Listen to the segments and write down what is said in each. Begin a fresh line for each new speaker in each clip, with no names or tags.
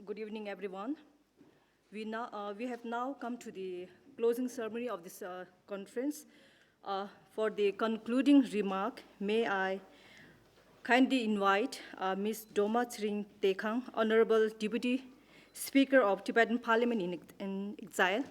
Good evening, everyone. We have now come to the closing ceremony of this conference. For the concluding remark, may I kindly invite Ms. Dolma Teykhang, Honorable Deputy Speaker of Tibetan Parliament-in-Exile.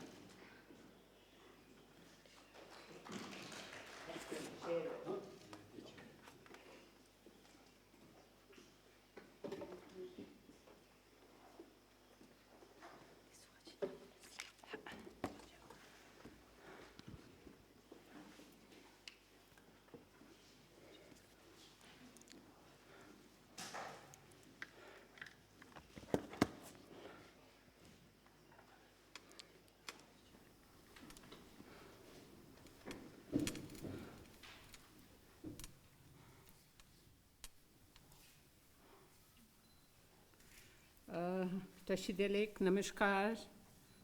Tashidelek, Namaskar,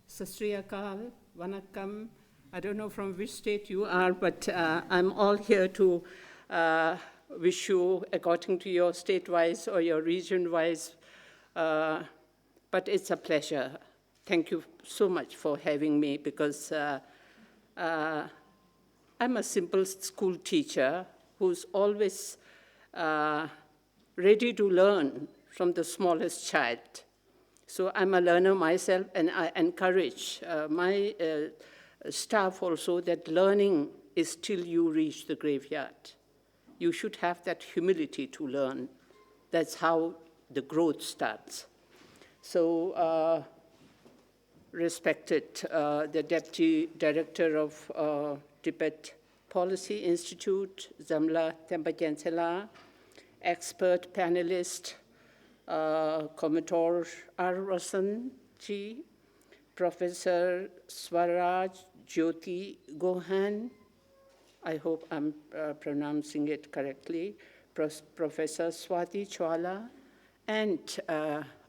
Sastriyakal, Vanakkam. I don't know from which state you are, but I'm all here to wish you according to your state-wise or your region-wise, but it's a pleasure. Thank you so much for having me, because I'm a simple school teacher who's always ready to learn from the smallest child. So I'm a learner myself, and I encourage my staff also that learning is till you reach the graveyard. You should have that humility to learn. That's how the growth starts. So, respected the Deputy Director of Tibet Policy Institute, Zamla Tembajansela, expert panelist, Commodore R. Rosen Ji, Professor Swaraj Jyoti Gohan, I hope I'm pronouncing it correctly, Professor Swati Chwala, and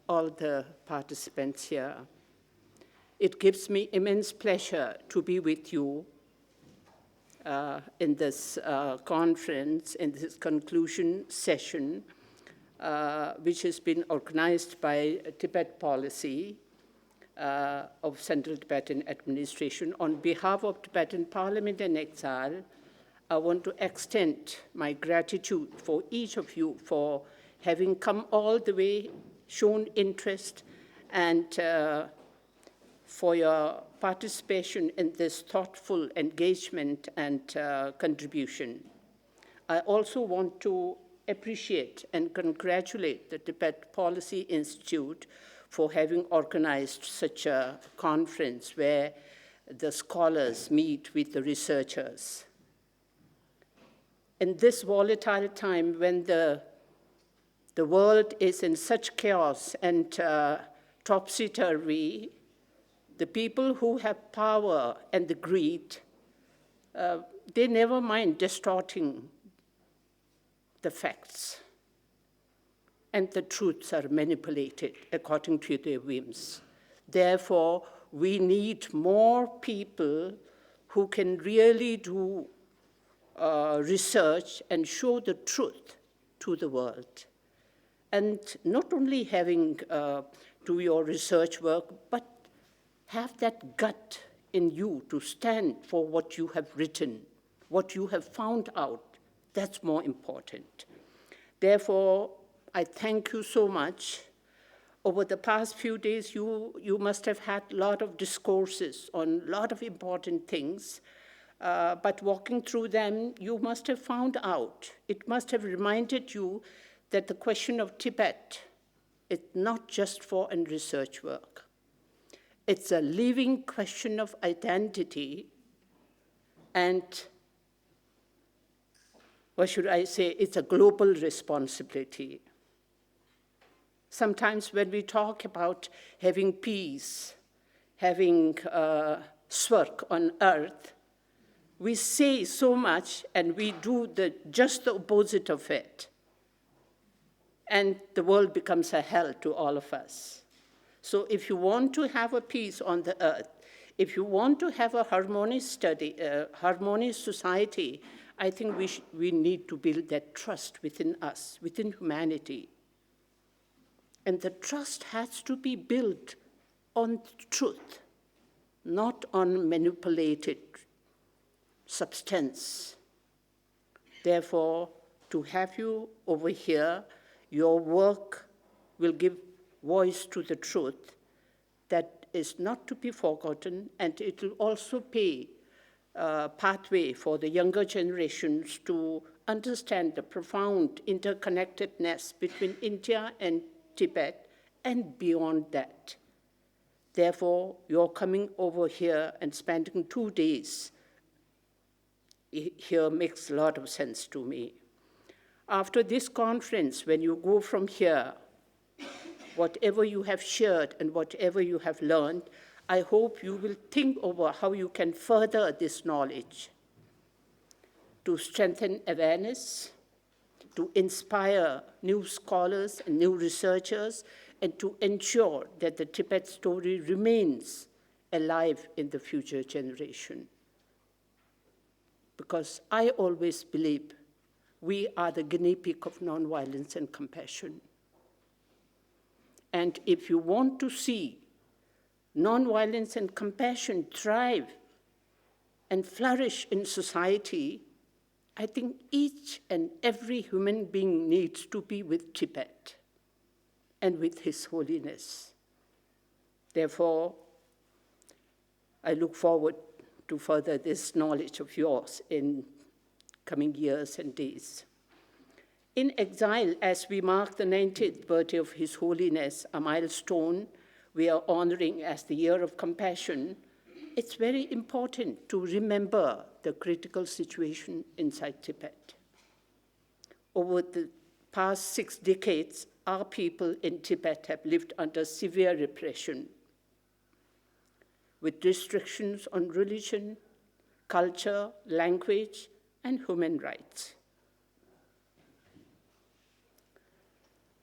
all the participants here. It gives me immense pleasure to be with you in this conference, in this conclusion session, which has been organized by Tibet Policy of Central Tibetan Administration. On behalf of Tibetan Parliament-in-Exile, I want to extend my gratitude for each of you for having come all the way, shown interest, and for your participation in this thoughtful engagement and contribution. I also want to appreciate and congratulate the Tibet Policy Institute for having organized such a conference where the scholars meet with the researchers. In this volatile time when the world is in such chaos and topsy-turvy, the people who have power and the greed, they never mind distorting the facts, and the truths are manipulated according to their whims. Therefore, we need more people who can really do research and show the truth to the world. And not only having do your research work, but have that gut in you to stand for what you have written, what you have found out. That's more important. Therefore, I thank you so much. Over the past few days, you must have had a lot of discourses on a lot of important things, but walking through them, you must have found out, it must have reminded you that the question of Tibet is not just for research work. It's a living question of identity, and what should I say, it's a global responsibility. Sometimes when we talk about having peace, having swarg on earth, we say so much and we do just the opposite of it. And the world becomes a hell to all of us. So if you want to have a peace on the earth, if you want to have a harmonious harmonious society, I think we need to build that trust within us, within humanity. And the trust has to be built on truth, not on manipulated substance. Therefore, to have you over here, your work will give voice to the truth that is not to be forgotten, and it will also pay a pathway for the younger generations to understand the profound interconnectedness between India and Tibet and beyond that. Therefore, your coming over here and spending 2 days here makes a lot of sense to me. After this conference, when you go from here, whatever you have shared and whatever you have learned, I hope you will think over how you can further this knowledge to strengthen awareness, to inspire new scholars and new researchers, and to ensure that the Tibet story remains alive in the future generation. Because I always believe we are the guinea pig of nonviolence and compassion. And if you want to see nonviolence and compassion thrive and flourish in society, I think each and every human being needs to be with Tibet and with His Holiness. Therefore, I look forward to further this knowledge of yours in coming years and days. In exile, as we mark the 90th birthday of His Holiness, a milestone we are honoring as the Year of Compassion, it's very important to remember the critical situation inside Tibet. Over the past 6 decades, our people in Tibet have lived under severe repression, with restrictions on religion, culture, language, and human rights.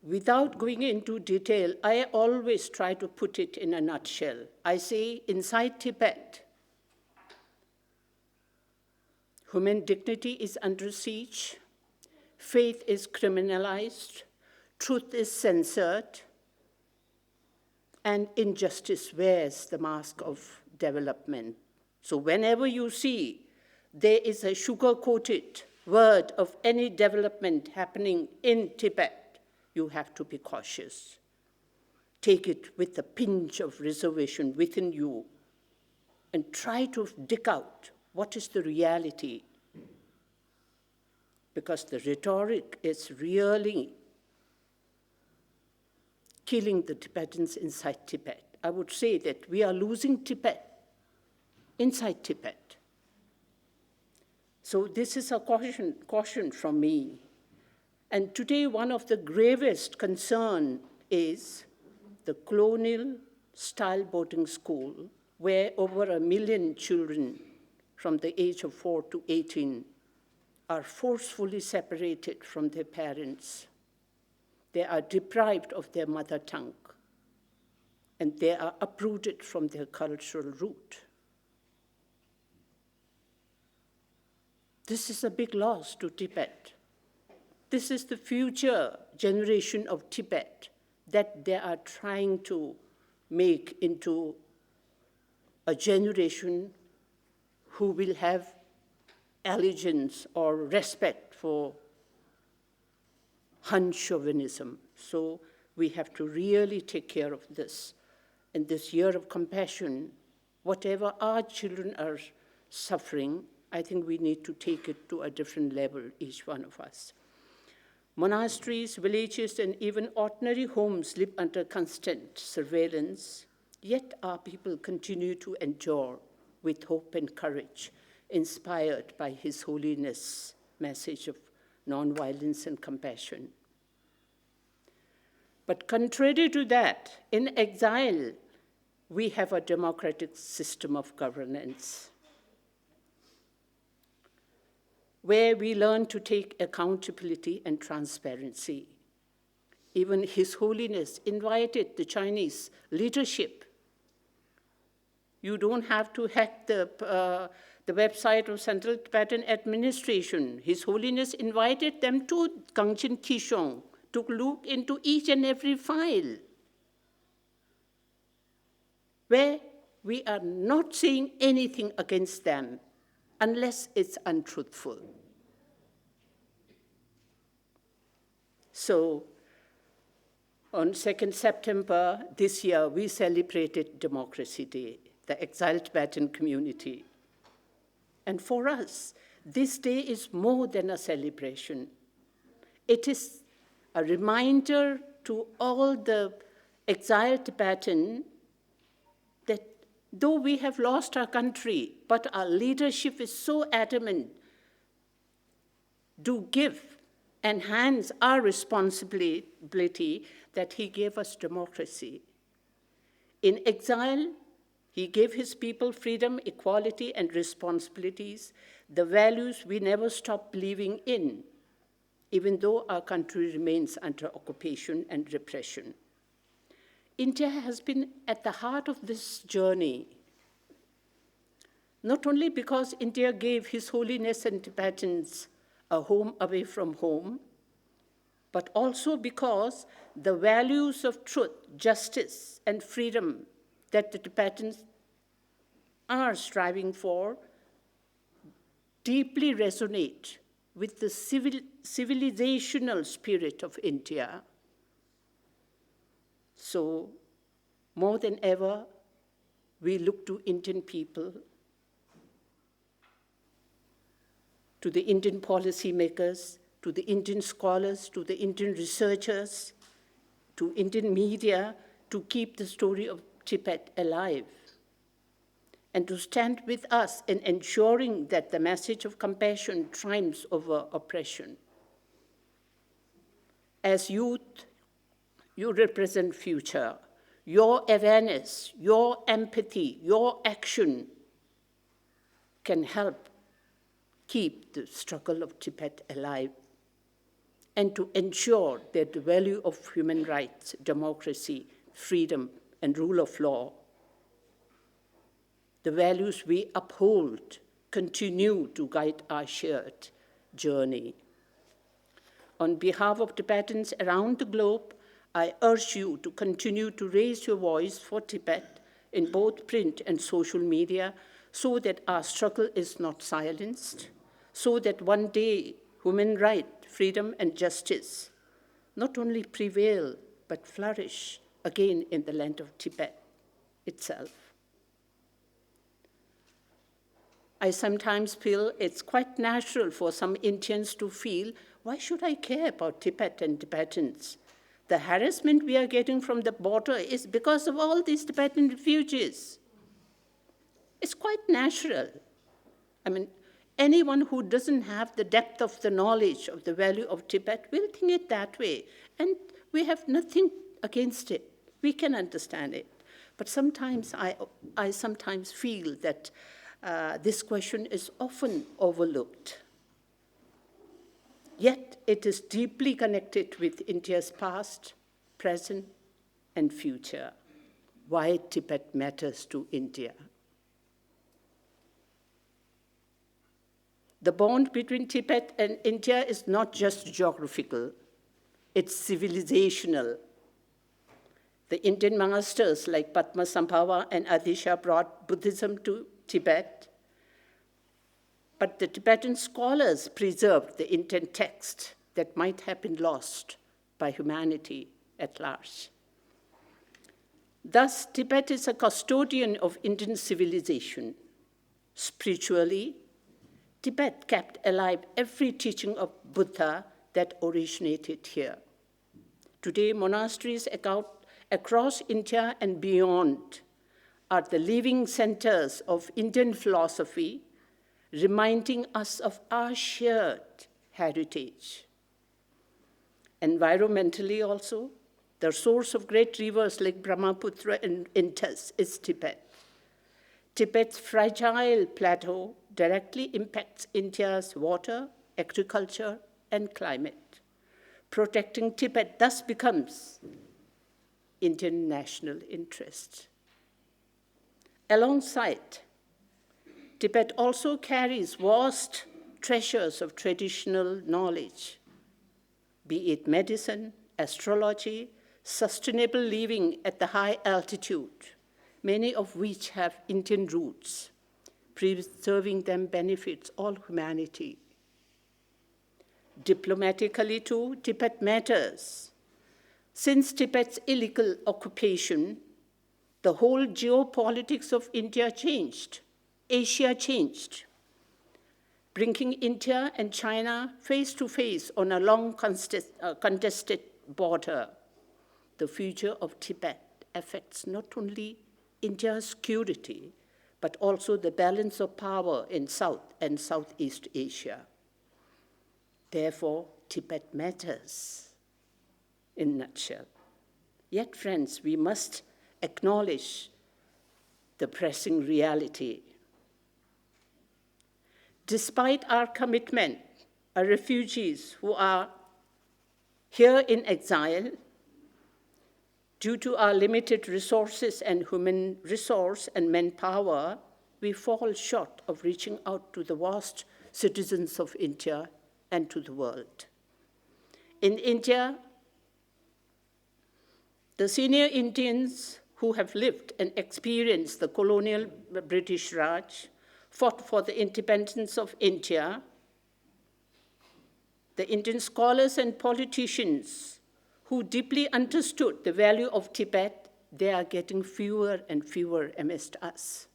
Without going into detail, I always try to put it in a nutshell. I say, inside Tibet, human dignity is under siege, faith is criminalized, truth is censored, and injustice wears the mask of development. So whenever you see there is a sugar-coated word of any development happening in Tibet, you have to be cautious. Take it with a pinch of reservation within you and try to dig out what is the reality. Because the rhetoric is really killing the Tibetans inside Tibet. I would say that we are losing Tibet inside Tibet. So this is a caution from me. And today, one of the gravest concerns is the colonial-style boarding school, where over 1 million children from the age of 4 to 18 are forcefully separated from their parents. They are deprived of their mother tongue, and they are uprooted from their cultural root. This is a big loss to Tibet. This is the future generation of Tibet that they are trying to make into a generation who will have allegiance or respect for Han chauvinism. So we have to really take care of this. In this year of compassion, whatever our children are suffering, I think we need to take it to a different level, each one of us. Monasteries, villages, and even ordinary homes live under constant surveillance, yet our people continue to endure with hope and courage, inspired by His Holiness' message of nonviolence and compassion. But contrary to that, in exile, we have a democratic system of governance, where we learn to take accountability and transparency. Even His Holiness invited the Chinese leadership. You don't have to hack the website of Central Tibetan Administration. His Holiness invited them to Gangchen Kishong to look into each and every file where we are not saying anything against them unless it's untruthful. So on 2nd September this year, we celebrated Democracy Day, the exiled Tibetan community. And for us, this day is more than a celebration. It is a reminder to all the exiled Tibetan that though we have lost our country, but our leadership is so adamant to give, enhance our responsibility that he gave us democracy. In exile, he gave his people freedom, equality, and responsibilities, the values we never stop believing in, even though our country remains under occupation and repression. India has been at the heart of this journey, not only because India gave His Holiness and Tibetans a home away from home, but also because the values of truth, justice, and freedom that the Tibetans are striving for deeply resonate with the civilizational spirit of India. So, more than ever, we look to Indian people, to the Indian policymakers, to the Indian scholars, to the Indian researchers, to Indian media, to keep the story of Tibet alive, and to stand with us in ensuring that the message of compassion triumphs over oppression. As youth, you represent future. Your awareness, your empathy, your action can help keep the struggle of Tibet alive and to ensure that the value of human rights, democracy, freedom, and rule of law, the values we uphold, continue to guide our shared journey. On behalf of Tibetans around the globe, I urge you to continue to raise your voice for Tibet in both print and social media so that our struggle is not silenced, so that one day human rights, freedom, and justice not only prevail but flourish again in the land of Tibet itself. I sometimes feel it's quite natural for some Indians to feel, why should I care about Tibet and Tibetans? The harassment we are getting from the border is because of all these Tibetan refugees. It's quite natural. I mean, anyone who doesn't have the depth of the knowledge of the value of Tibet will think it that way. And we have nothing against it. We can understand it. But sometimes I sometimes feel that this question is often overlooked. Yet it is deeply connected with India's past, present, and future. Why Tibet matters to India. The bond between Tibet and India is not just geographical, it's civilizational. The Indian masters like Padmasambhava and Adisha brought Buddhism to Tibet, but the Tibetan scholars preserved the Indian text that might have been lost by humanity at large. Thus, Tibet is a custodian of Indian civilization. Spiritually, Tibet kept alive every teaching of Buddha that originated here. Today, monasteries across India and beyond are the living centers of Indian philosophy, reminding us of our shared heritage. Environmentally also, the source of great rivers like Brahmaputra and Indus is Tibet. Tibet's fragile plateau directly impacts India's water, agriculture, and climate. Protecting Tibet thus becomes Indian national interest. Alongside, Tibet also carries vast treasures of traditional knowledge, be it medicine, astrology, sustainable living at the high altitude, many of which have Indian roots. Preserving them benefits all humanity. Diplomatically too, Tibet matters. Since Tibet's illegal occupation, the whole geopolitics of India changed. Asia changed, bringing India and China face to face on a long contested border. The future of Tibet affects not only India's security, but also the balance of power in South and Southeast Asia. Therefore, Tibet matters, in a nutshell. Yet, friends, we must acknowledge the pressing reality. Despite our commitment, our refugees who are here in exile, due to our limited resources and human resource and manpower, we fall short of reaching out to the vast citizens of India and to the world. In India, the senior Indians who have lived and experienced the colonial British Raj fought for the independence of India. The Indian scholars and politicians who deeply understood the value of Tibet, they are getting fewer and fewer amidst us.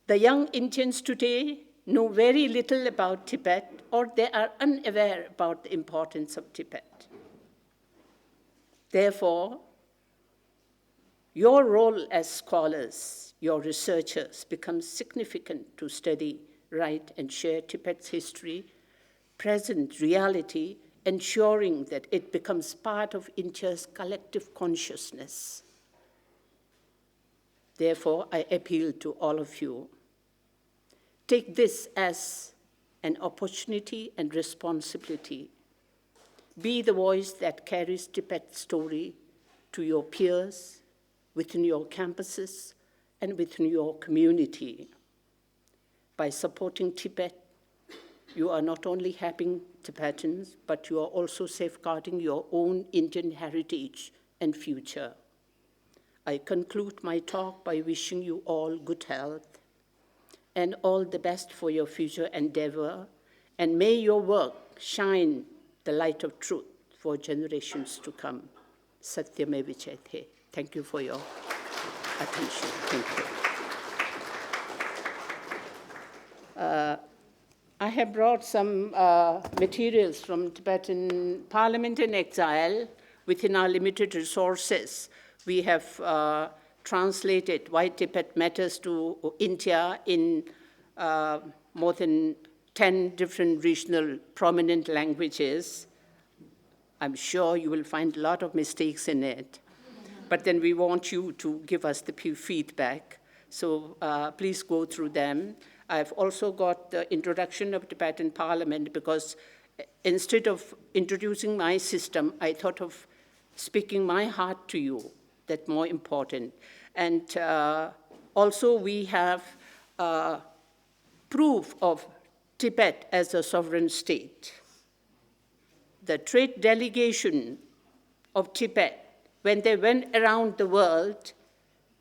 The young Indians today know very little about Tibet, or they are unaware about the importance of Tibet. Therefore, your role as scholars, your researchers, becomes significant to study, write, and share Tibet's history, present reality, ensuring that it becomes part of India's collective consciousness. Therefore, I appeal to all of you. Take this as an opportunity and responsibility. Be the voice that carries Tibet's story to your peers, within your campuses, and within your community. By supporting Tibet, you are not only helping Tibetans, but you are also safeguarding your own Indian heritage and future. I conclude my talk by wishing you all good health and all the best for your future endeavor, and may your work shine the light of truth for generations to come. Satyameva Jayate. Thank you for your attention. Thank you. I have brought some materials from Tibetan Parliament-in-Exile. Within our limited resources, we have translated Why Tibet Matters to India in more than 10 different regional prominent languages. I'm sure you will find a lot of mistakes in it, but then we want you to give us the feedback. So please go through them. I've also got the introduction of Tibetan Parliament, because instead of introducing my system, I thought of speaking my heart to you. That's more important. And also we have proof of Tibet as a sovereign state. The trade delegation of Tibet, when they went around the world,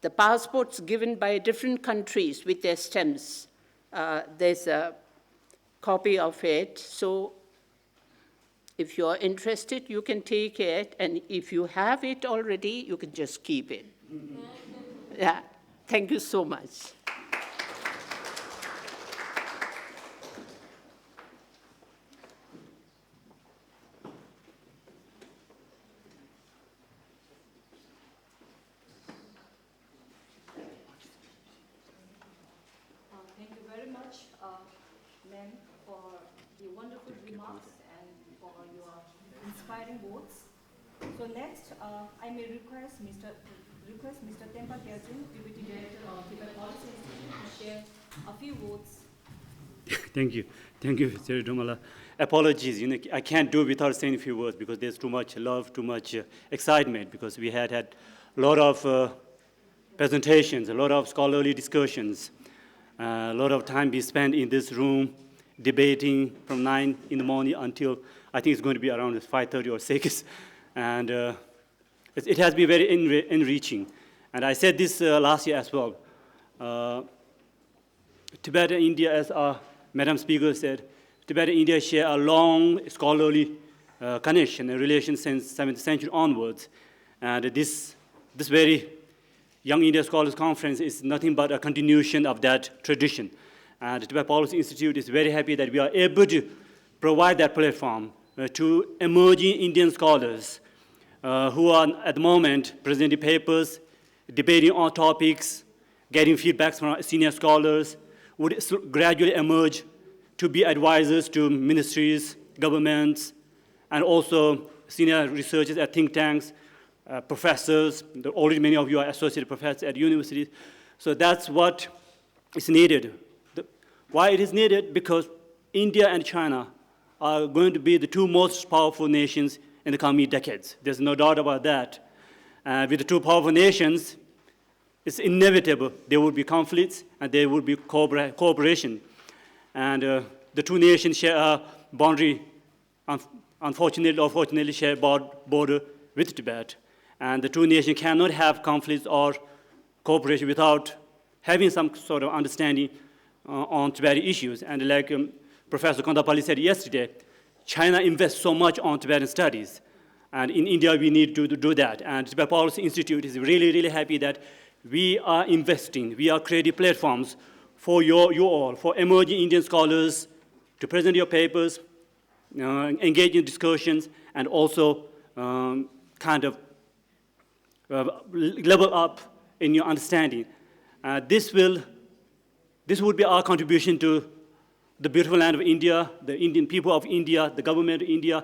the passports given by different countries with their stamps, there's a copy of it. So if you're interested, you can take it. And if you have it already, you can just keep it. Yeah, thank you so much.
Thank you very much, ma'am, for the wonderful remarks and for your inspiring words. So next, I may request Mr. Tsering, Deputy Director of Tibet Policy Institute, to share a few words.
Thank you, Sir Dolma. Apologies, I can't do it without saying a few words, because there's too much love, too much excitement, because we had a lot of presentations, a lot of scholarly discussions, a lot of time we spent in this room debating from 9 in the morning until I think it's going to be around 5:30 or 6. And it has been very enriching. And I said this last year as well. Tibet and India, as our Madam Speaker said, Tibet and India share a long scholarly connection and relation since 7th century onwards. And this very Young India Scholars Conference is nothing but a continuation of that tradition. And the Tibet Policy Institute is very happy that we are able to provide that platform to emerging Indian scholars who are at the moment presenting papers, debating on topics, getting feedbacks from senior scholars, would gradually emerge to be advisors to ministries, governments, and also senior researchers at think tanks, professors. Already many of you are associate professors at universities. So that's what is needed. Why it is needed? Because India and China are going to be the two most powerful nations in the coming decades. There's no doubt about that. With the two powerful nations, it's inevitable there will be conflicts and there will be cooperation. And the two nations share a boundary, unfortunately or fortunately, share border with Tibet. And the two nations cannot have conflicts or cooperation without having some sort of understanding on Tibetan issues. And like Professor Kondapalli said yesterday, China invests so much on Tibetan studies. And in India, we need to do that. And Tibet Policy Institute is really, really happy that we are investing, we are creating platforms for you all, for emerging Indian scholars to present your papers, engage in discussions, and also kind of level up in your understanding. This would be our contribution to the beautiful land of India, the Indian people of India, the government of India,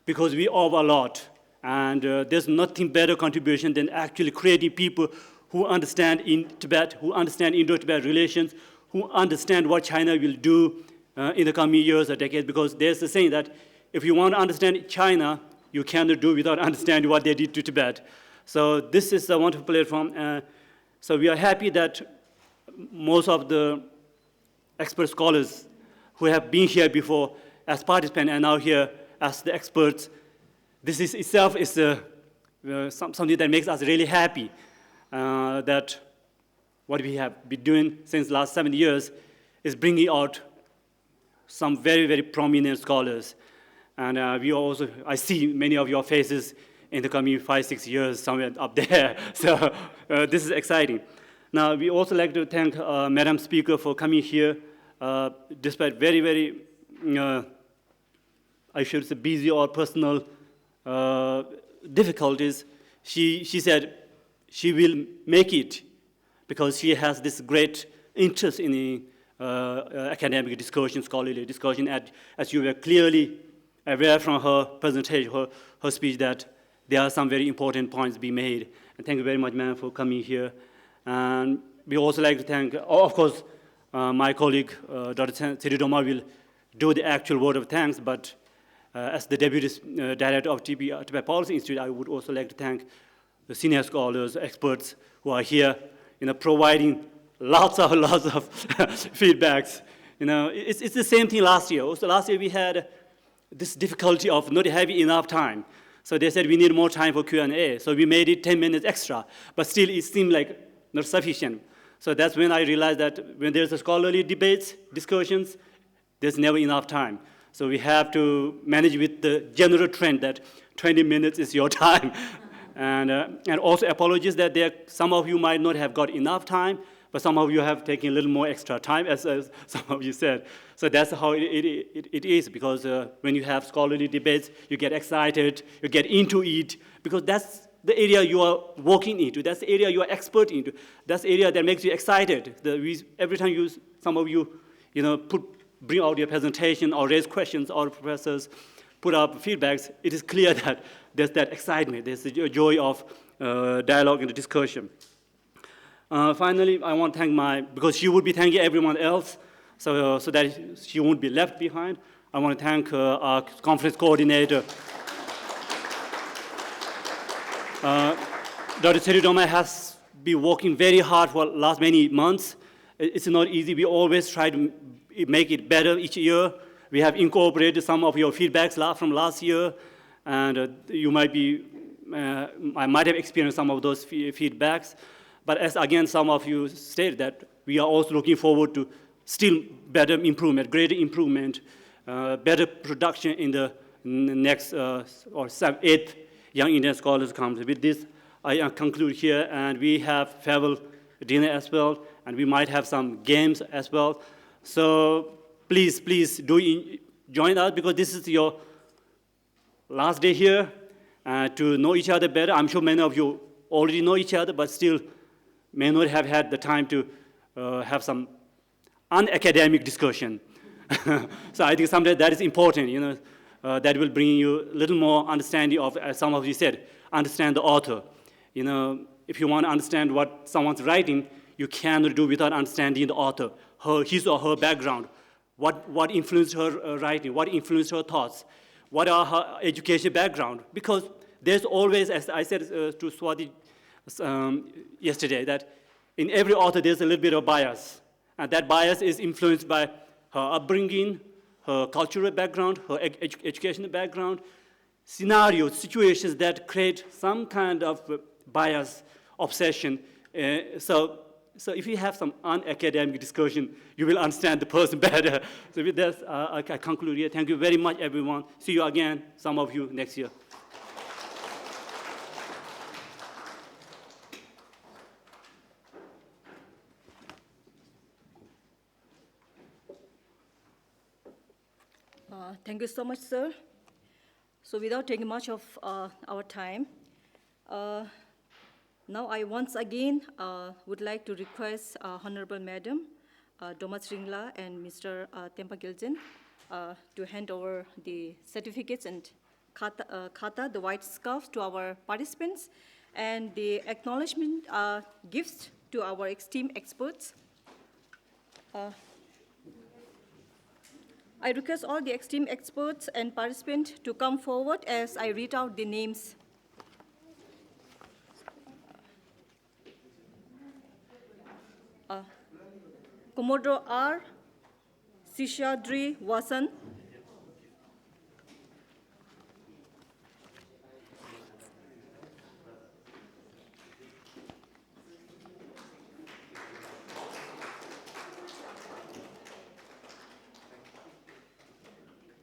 because we owe a lot. And there's nothing better contribution than actually creating people who understand in Tibet, who understand Indo-Tibet relations, who understand what China will do in the coming years or decades, because there's a saying that if you want to understand China, you cannot do without understanding what they did to Tibet. So this is a wonderful platform. So we are happy that most of the expert scholars who have been here before as participants and now here as the experts, this is itself is something that makes us really happy, that what we have been doing since the last 7 years is bringing out some very, very prominent scholars. And I see many of your faces in the coming 5-6 years somewhere up there. So this is exciting. Now, we also like to thank Madam Speaker for coming here, despite very, very, I should say, busy or personal difficulties. She said she will make it because she has this great interest in the academic discussion, scholarly discussion, as you were clearly aware from her presentation, her speech, that there are some very important points being made. And thank you very much, ma'am, for coming here. And we also like to thank, of course, my colleague, Dr. Dolma, will do the actual word of thanks, but as the Deputy Director of Tibet Policy Institute, I would also like to thank the senior scholars, experts who are here, providing lots of feedbacks. It's the same thing last year. Also, last year we had this difficulty of not having enough time. So they said we need more time for Q&A. So we made it 10 minutes extra, but still it seemed like not sufficient. So that's when I realized that when there's a scholarly debates, discussions, there's never enough time. So we have to manage with the general trend that 20 minutes is your time. And also apologies that some of you might not have got enough time, but some of you have taken a little more extra time, as some of you said. So that's how it is, because when you have scholarly debates, you get excited, you get into it, because that's the area you are working into, that's the area you are expert into, that's the area that makes you excited. Every time some of you, bring out your presentation or raise questions, or professors put up feedbacks, it is clear that there's that excitement, there's the joy of dialogue and discussion. Finally, I want to thank because she would be thanking everyone else, so that she won't be left behind. I want to thank our conference coordinator. Dr. Dolma has been working very hard for the last many months. It's not easy. We always try to make it better each year. we have incorporated some of your feedbacks from last year, and you might be, I might have experienced some of those feedbacks. But as again, some of you stated that we are also looking forward to still better improvement, greater improvement, better production in the next or 8th Young Indian Scholars Conference. With this, I conclude here, and we have farewell dinner as well, and we might have some games as well. So please do join us, because this is your last day here to know each other better. I'm sure many of you already know each other, but still may not have had the time to have some unacademic discussion. So I think something that is important, you know, that will bring you a little more understanding of, as some of you said, understand the author. You know, if you want to understand what someone's writing, you cannot do without understanding the author, his or her background, what influenced her writing, what influenced her thoughts, what are her education background. Because there's always, as I said to Swati yesterday, that in every author there's a little bit of bias. And that bias is influenced by her upbringing, her cultural background, her educational background, scenarios, situations that create some kind of bias, obsession. So if you have some unacademic discussion, you will understand the person better. So with this, I conclude here. Thank you very much, everyone. See you again, some of you, next year.
Thank you so much, sir. So without taking much of our time, now I once again would like to request Honorable Madam Dolma and Mr. Tempa Giljen to hand over the certificates and khata, the white scarf, to our participants, and the acknowledgement gifts to our esteemed experts. I request all the esteemed experts and participants to come forward as I read out the names. Commodore R. Sishadri Wasan.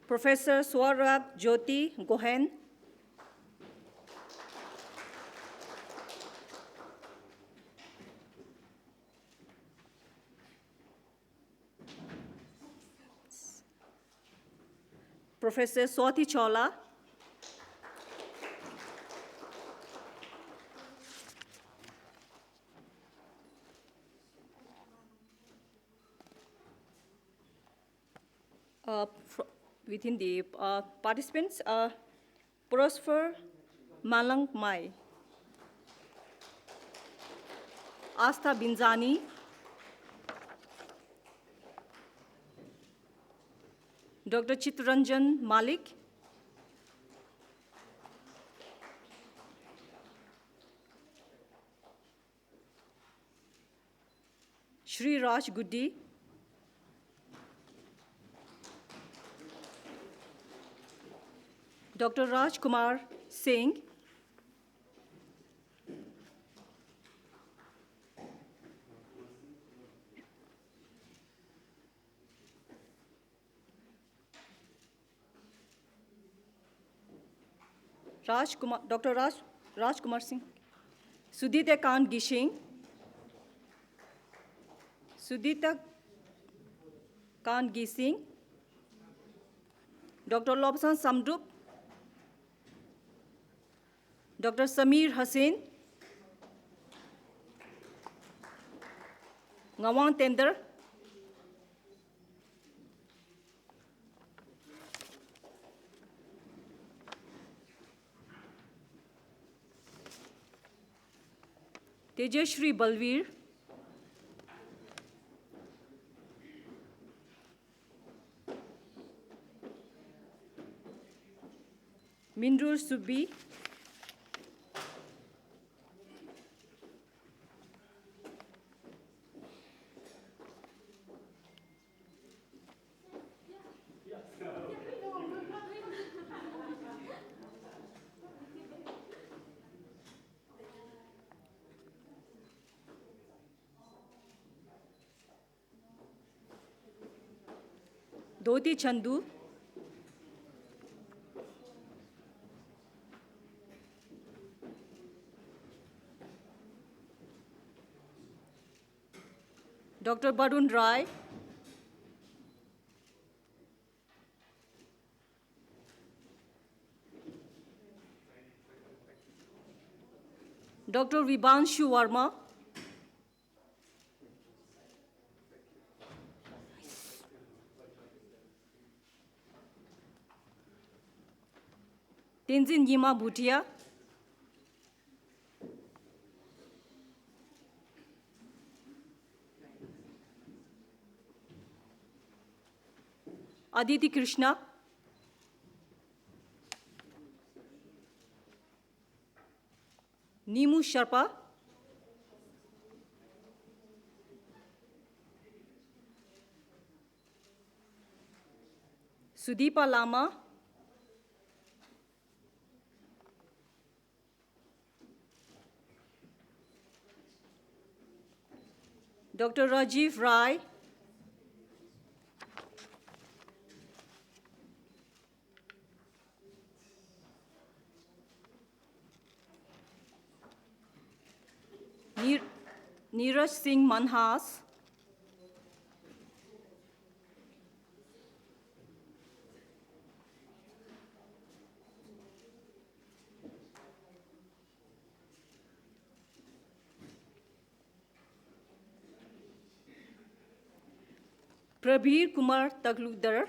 Professor Swarab Jyoti Gohen. Professor Swati Chola. Within the participants, Prosper Malang Mai, Asta Binzani, Dr. Chitranjan Malik, Shri Raj Guddi, Dr. Raj Kumar Singh, Dr. Raj Kumar Singh, Sudhita Khan Gishing, Sudhita Khan Gising, Dr. Lobsan Samdup, Dr. Samir Hassin, Ngawang Tender, Tejashri Balveer, Mindrur Subbi, Dhoti Chandu, Dr. Barun Rai, Dr. Vibanshu Verma, Tenzin Yima Bhutia, Aditi Krishna, Nimu Sharpa, Sudeepa Lama, Dr. Rajiv Rai, Neeraj Singh Manhas, Prabir Kumar Tagludar,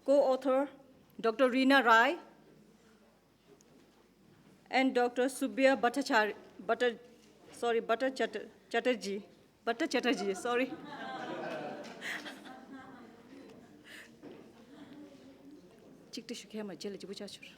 co-author Dr. Reena Rai, and Dr. Subbiya Chatterjee, sorry. Chikti Shukhema Jele Jibuchachur.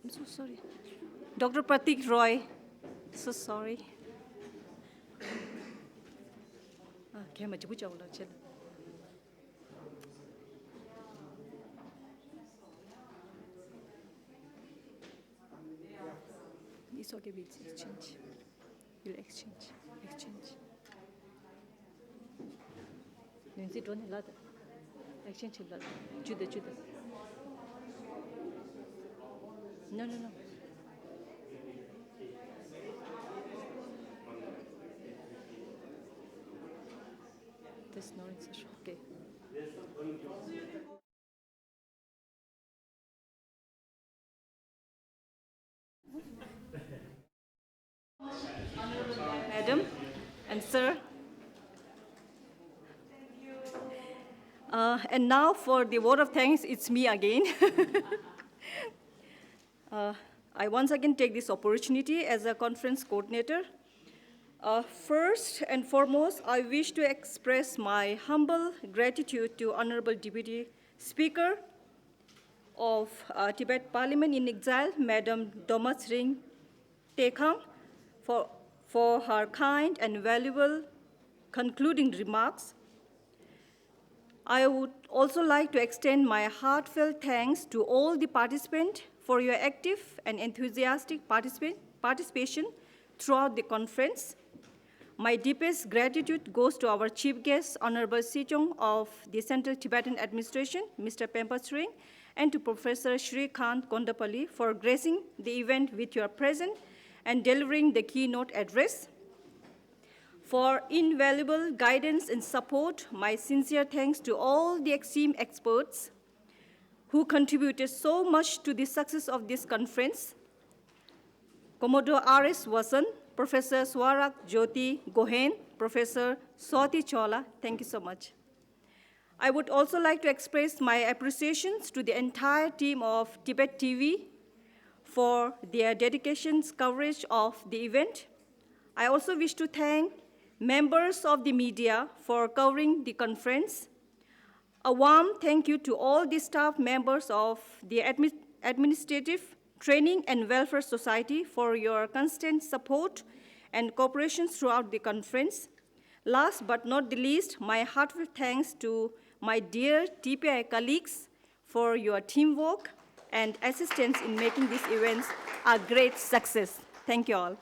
I'm so sorry. Dr. Pratik Roy, so sorry. It's okay, we'll exchange. We'll exchange. Nancy, don't let exchange. Judah. No. There's no insertion. Okay. Madam and sir. And now for the vote of thanks, it's me again. I once again take this opportunity as a conference coordinator. First and foremost, I wish to express my humble gratitude to Honorable Deputy Speaker of Tibet Parliament-in-Exile, Madam Dolma Tsering Teykhang, for her kind and valuable concluding remarks. I would also like to extend my heartfelt thanks to all the participants for your active and enthusiastic participation throughout the conference. My deepest gratitude goes to our chief guest, Honorable Sejong of the Central Tibetan Administration, Mr. Pempa Tsering, and to Professor Shrikant Kondapalli for gracing the event with your presence and delivering the keynote address. For invaluable guidance and support, my sincere thanks to all the esteemed experts who contributed so much to the success of this conference. Commodore R.S. Wasan, Professor Swarak Jyoti Gohen, Professor Swati Chola, thank you so much. I would also like to express my appreciations to the entire team of Tibettv for their dedication's coverage of the event. I also wish to thank members of the media for covering the conference, A warm thank you to all the staff members of the Administrative, Training and Welfare Society for your constant support and cooperation throughout the conference. Last but not the least, my heartfelt thanks to my dear TPI colleagues for your teamwork and assistance in making these events a great success. Thank you all.